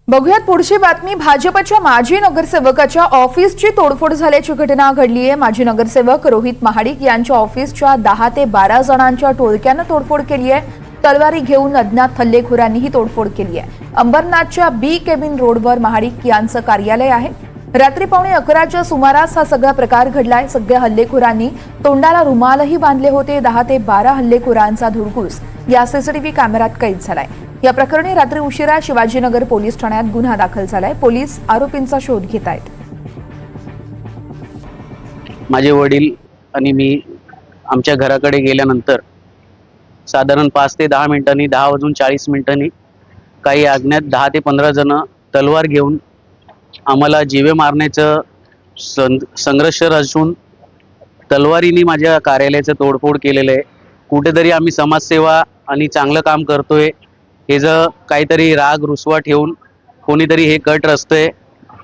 बघूयात पुढची बातमी। भाजपच्या माजी नगरसेवकाच्या ऑफिसची तोडफोड झाल्याची घटना घडली आहे। माजी नगरसेवक रोहित महाडिक यांच्या ऑफिसच्या 10 ते 12 जणांच्या टोळक्याने तोडफोड केली आहे। तलवारी घेऊन अज्ञात हल्लेखोरांनी ही तोडफोड केली आहे। अंबरनाथच्या बी केबिन रोडवर महाडिक यांचं कार्यालय आहे। रात्री 11:15च्या सुमारास हा सगळा प्रकार घडलाय। सगळ्या हल्लेखोरांनी तोंडाला रुमालही बांधले होते। 10 ते 12 हल्लेखोरांचा धुडगूस या सीसीटीव्ही कॅमेऱ्यात कैद झालाय। या प्रकरणी रात्री उशिरा शिवाजीनगर पोलीस ठाण्यात गुन्हा दाखल झालाय। पोलीस आरोपींचा शोध घेत आहेत। माझे वडील आणि मी आमच्या घराकडे गेल्यानंतर साधारण 5 ते 10 मिनिटांनी 10:40 काही अज्ञात 10 ते 15 जण तलवार घेऊन आम्हाला जीवे मारण्याचं संघर्ष रचून तलवारीने माझ्या कार्यालयाचं तोडफोड केलेलं आहे। कुठेतरी आम्ही समाजसेवा आणि चांगलं काम करतोय हे जर काहीतरी राग रुसवा ठेवून कोणीतरी हे कट रचतंय,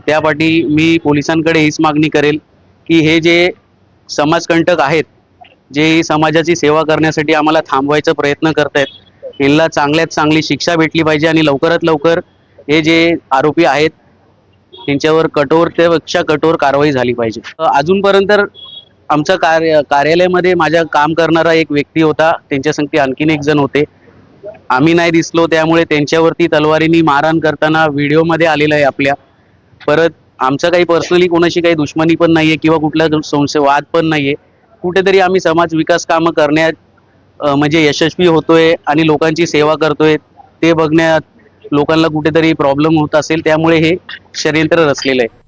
त्यापाठी मी पोलिसांकडे हीच मागणी करेल की हे जे समाजकंटक आहेत, जे समाजाची सेवा करण्यासाठी आम्हाला थांबवायचा प्रयत्न करतायत, यांना चांगल्यात चांगली शिक्षा भेटली पाहिजे आणि लवकरात लवकर हे जे आरोपी आहेत त्यांच्यावर कठोरतेपेक्षा कठोर कारवाई झाली पाहिजे। अजूनपर्यंत आमच्या कार्यालयामध्ये माझ्या काम करणारा एक व्यक्ती होता, त्यांच्या संगती आणखीन एक जण होते। आम्ही नाही दिसलो त्यामुळे त्यांच्यावरती तलवारीने मारहाण करताना व्हिडिओमध्ये आलेला आहे आपल्या। परत आमचं काही पर्सनली कोणाशी काही दुश्मनी पण नाहीये किंवा कुठला वाद पण नाहीये। कुठेतरी आम्ही समाज विकास कामं करण्यात म्हणजे यशस्वी होतोय आणि लोकांची सेवा करतोय, ते बघण्यात लोकांना कुठेतरी प्रॉब्लेम होत असेल, त्यामुळे हे षडयंत्र रचलेलं आहे।